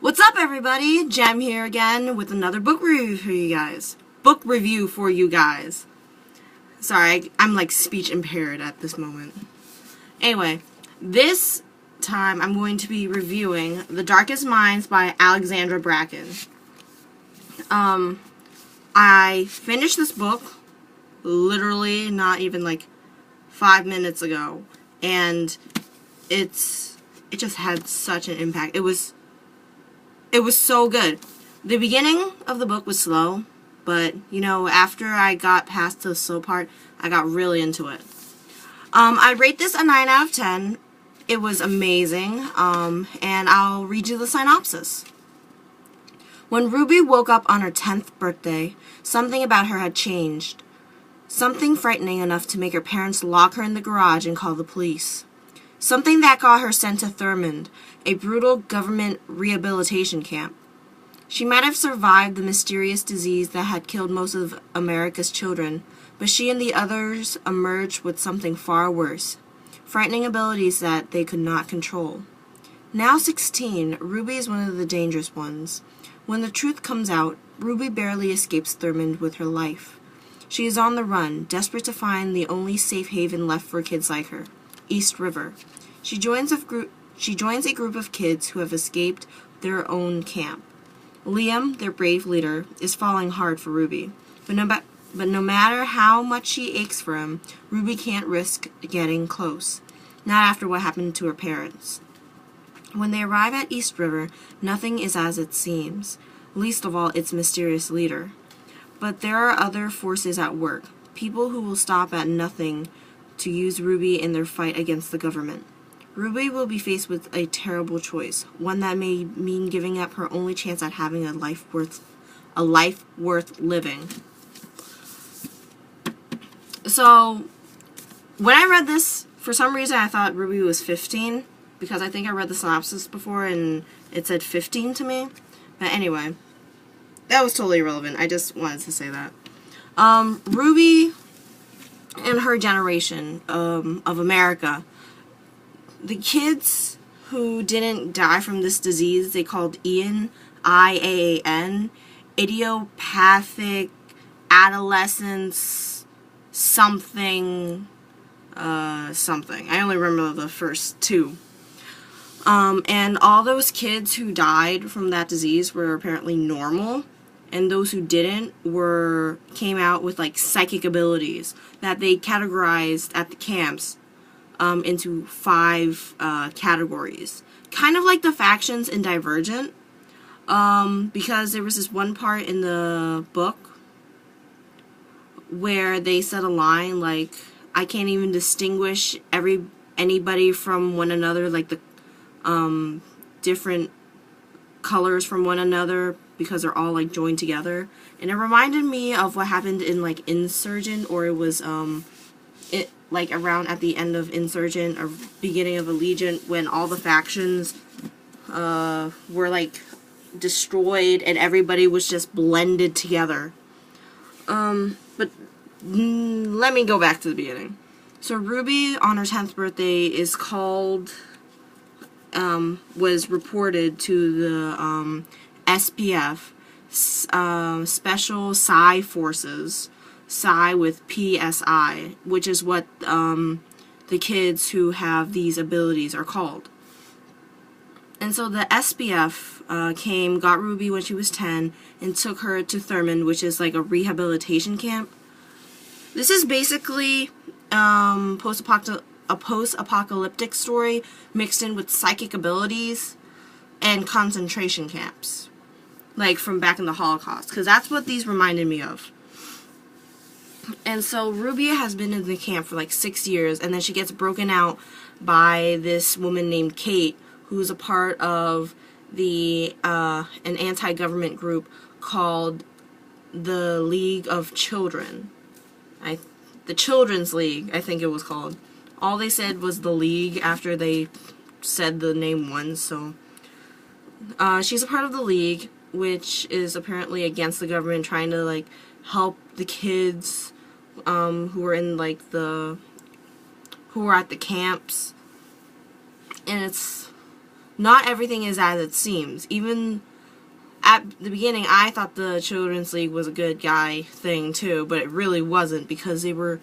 What's up, everybody? Jem here again with another book review for you guys. Sorry, I'm like speech impaired at this moment. Anyway, this time I'm going to be reviewing The Darkest Minds by Alexandra Bracken. I finished this book literally not even like 5 minutes ago, and it just had such an impact. It was so good. The beginning of the book was slow, but, after I got past the slow part, I got really into it. I rate this a 9 out of 10. It was amazing, and I'll read you the synopsis. When Ruby woke up on her 10th birthday, something about her had changed. Something frightening enough to make her parents lock her in the garage and call the police. Something that got her sent to Thurmond, a brutal government rehabilitation camp. She might have survived the mysterious disease that had killed most of America's children, but she and the others emerged with something far worse, frightening abilities that they could not control. Now 16, Ruby is one of the dangerous ones. When the truth comes out, Ruby barely escapes Thurmond with her life. She is on the run, desperate to find the only safe haven left for kids like her, East River. She joins a group of kids who have escaped their own camp. Liam, their brave leader, is falling hard for Ruby, but no matter how much she aches for him, Ruby can't risk getting close, not after what happened to her parents. When they arrive at East River, nothing is as it seems, least of all its mysterious leader. But there are other forces at work, people who will stop at nothing to use Ruby in their fight against the government. Ruby will be faced with a terrible choice, one that may mean giving up her only chance at having a life worth living. So, when I read this, for some reason I thought Ruby was 15, because I think I read the synopsis before and it said 15 to me. But anyway, that was totally irrelevant. I just wanted to say that. Ruby and her generation of America, the kids who didn't die from this disease they called IAAN, IAAN, idiopathic adolescence something. I only remember the first two. And all those kids who died from that disease were apparently normal, and those who didn't came out with like psychic abilities that they categorized at the camps into 5 categories. Kind of like the factions in Divergent, because there was this one part in the book where they said a line like, I can't even distinguish anybody from one another, like the different colors from one another, because they're all like joined together. And it reminded me of what happened in like Insurgent, or it was like around at the end of Insurgent or beginning of Allegiant, when all the factions were like destroyed and everybody was just blended together. But let me go back to the beginning. So Ruby, on her 10th birthday, is called, was reported to the SPF, Special Psi Forces, Psi with PSI, which is what the kids who have these abilities are called. And so the SPF got Ruby when she was 10, and took her to Thurmond, which is like a rehabilitation camp. This is basically a post-apocalyptic story mixed in with psychic abilities and concentration camps, like from back in the Holocaust, because that's what these reminded me of. And so Ruby has been in the camp for like 6 years, and then she gets broken out by this woman named Kate, who's a part of an anti-government group called the League of Children. The Children's League, I think it was called. All they said was the League after they said the name once, so she's a part of the League, which is apparently against the government, trying to like help the kids who are in like who are at the camps. And it's not everything is as it seems. Even at the beginning, I thought the Children's League was a good guy thing too, but it really wasn't, because they were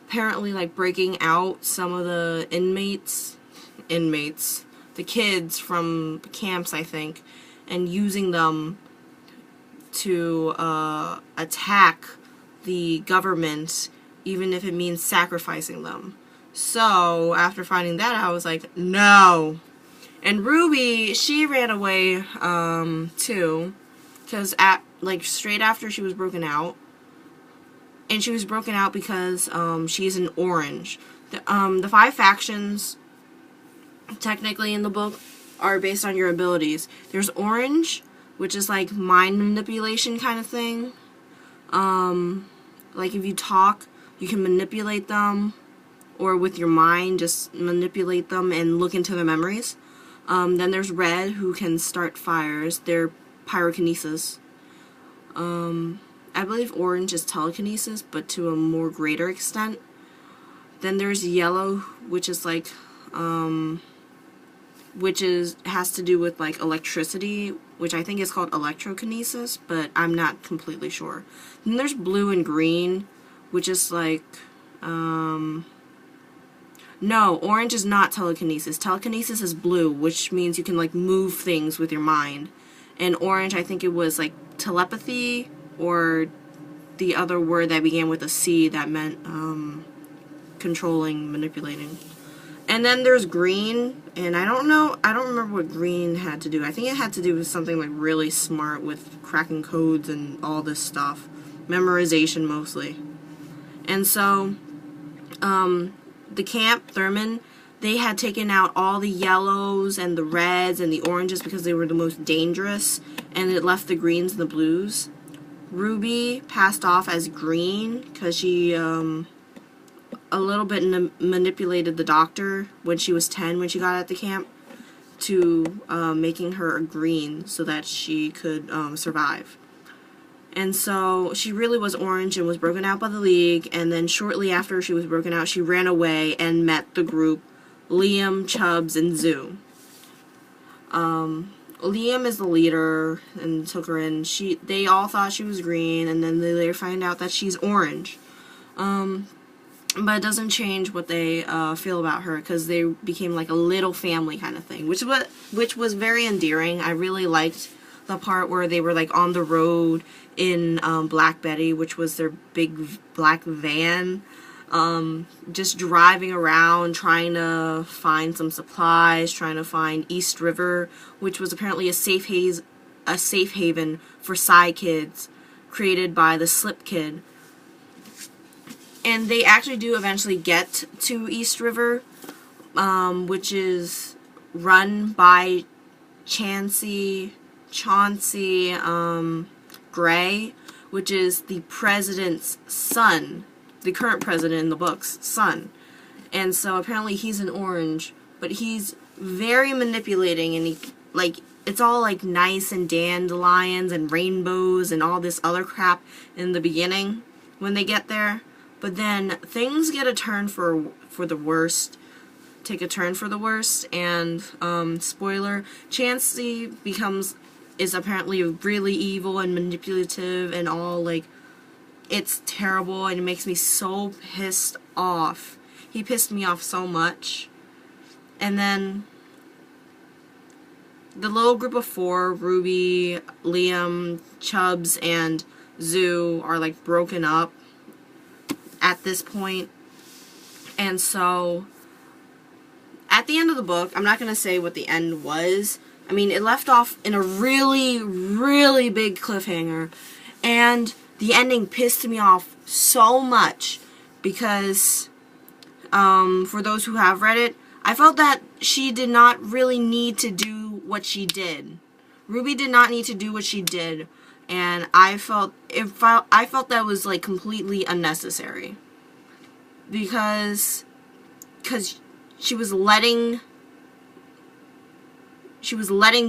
apparently like breaking out some of the inmates, the kids from camps, I think, and using them to attack the government, even if it means sacrificing them. So after finding that out, I was like, no. And Ruby, she ran away too, because straight after she was broken out, and she was broken out because she's an orange. The 5 factions, technically in the book, are based on your abilities. There's orange, which is like mind manipulation kind of thing. Like if you talk, you can manipulate them, or with your mind, just manipulate them and look into their memories. Then there's red, who can start fires. They're pyrokinesis. I believe orange is telekinesis, but to a more greater extent. Then there's yellow, which is like, has to do with like electricity, which I think is called electrokinesis, but I'm not completely sure. Then there's blue and green, which is like, no, orange is not telekinesis. Telekinesis is blue, which means you can like move things with your mind. And orange, I think it was like telepathy, or the other word that began with a C that meant controlling, manipulating. And then there's green, and I don't remember what green had to do. I think it had to do with something like really smart with cracking codes and all this stuff. Memorization mostly. And so, the camp, Thurman, they had taken out all the yellows and the reds and the oranges because they were the most dangerous, and it left the greens and the blues. Ruby passed off as green because she a little bit manipulated the doctor when she was 10, when she got at the camp, to making her a green so that she could survive. And so she really was orange and was broken out by the League, and then shortly after she was broken out, she ran away and met the group Liam, Chubbs, and Zoo. Liam is the leader and took her in. They all thought she was green, and then they later find out that she's orange. But it doesn't change what they feel about her, because they became like a little family kind of thing, which was very endearing. I really liked the part where they were like on the road in Black Betty, which was their big black van, just driving around trying to find some supplies, trying to find East River, which was apparently a safe haven for Psy kids created by the Slip Kid. And they actually do eventually get to East River, which is run by Chauncey Gray, which is the president's son, the current president in the book's son. And so apparently he's an orange, but he's very manipulating, and it's all like nice and dandelions and rainbows and all this other crap in the beginning when they get there. But then things get a turn for the worst. Take a turn for the worst, and spoiler, Chauncey is apparently really evil and manipulative and all, like, it's terrible, and it makes me so pissed off. He pissed me off so much. And then the little group of 4, Ruby, Liam, Chubbs, and Zoo, are like broken up at this point. And so at the end of the book, I'm not going to say what the end was. I mean, it left off in a really, really big cliffhanger, and the ending pissed me off so much because, for those who have read it, I felt that she did not really need to do what she did. Ruby did not need to do what she did, and I felt that was like completely unnecessary, because she was letting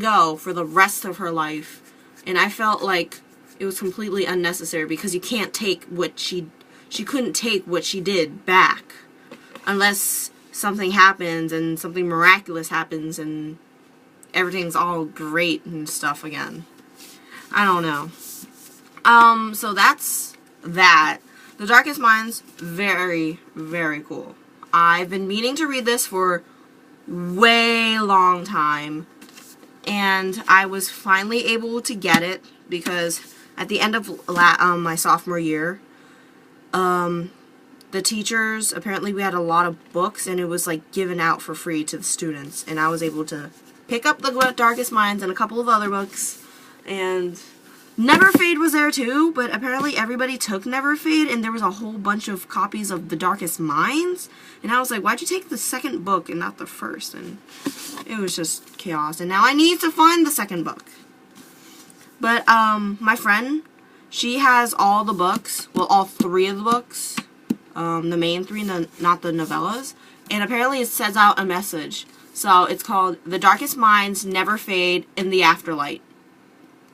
go for the rest of her life, and I felt like it was completely unnecessary, because you can't take what she couldn't take what she did back unless something happens and something miraculous happens, and everything's all great and stuff again. I don't know. So that's that. The Darkest Minds, very, very cool. I've been meaning to read this for way long time, and I was finally able to get it because at the end of my sophomore year, the teachers, apparently we had a lot of books, and it was like given out for free to the students, and I was able to pick up the Darkest Minds and a couple of other books, and Never Fade was there too, but apparently everybody took Never Fade, and there was a whole bunch of copies of the Darkest Minds, and I was like, why'd you take the second book and not the first? And it was just chaos, and now I need to find the second book. But my friend, she has all the books, well, all 3 of the books, the main 3, not the novellas, and apparently it sends out a message. So it's called The Darkest Minds Never Fade in the Afterlight.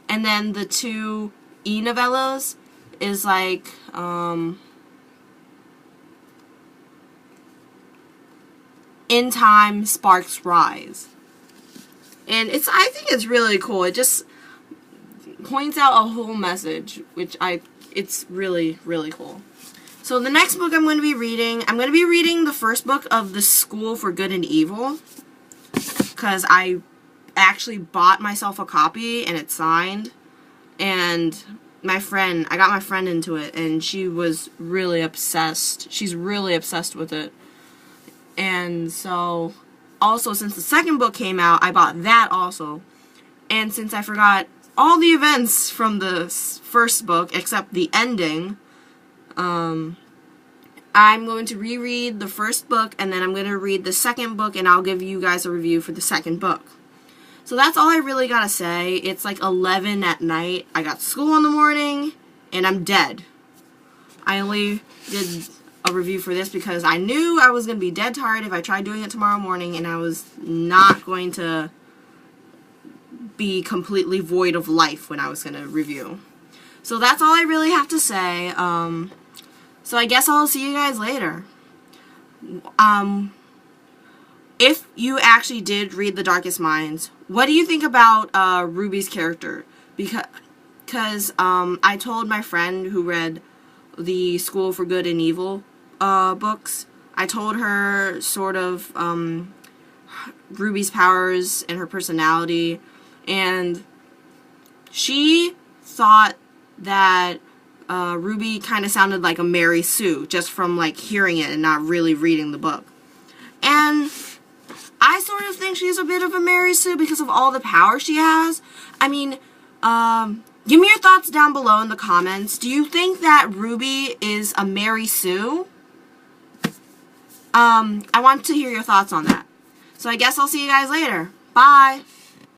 And then the 2 e-novellas is like, In Time Sparks Rise. And I think it's really cool. It just points out a whole message, which it's really, really cool. So the next book I'm going to be reading the first book of The School for Good and Evil, because I actually bought myself a copy and it's signed, and I got my friend into it, and she was really obsessed. She's really obsessed with it. And so, also, since the second book came out, I bought that also. And since I forgot all the events from the first book, except the ending, I'm going to reread the first book, and then I'm going to read the second book, and I'll give you guys a review for the second book. So that's all I really gotta say. It's like 11 at night. I got school in the morning, and I'm dead. I only did a review for this because I knew I was going to be dead tired if I tried doing it tomorrow morning, and I was not going to be completely void of life when I was going to review. So that's all I really have to say. So I guess I'll see you guys later. If you actually did read The Darkest Minds, what do you think about Ruby's character? Because I told my friend who read the School for Good and Evil books, I told her sort of Ruby's powers and her personality, and she thought that Ruby kind of sounded like a Mary Sue, just from like hearing it and not really reading the book. And I sort of think she's a bit of a Mary Sue because of all the power she has. I mean, give me your thoughts down below in the comments. Do you think that Ruby is a Mary Sue? I want to hear your thoughts on that. So I guess I'll see you guys later. Bye!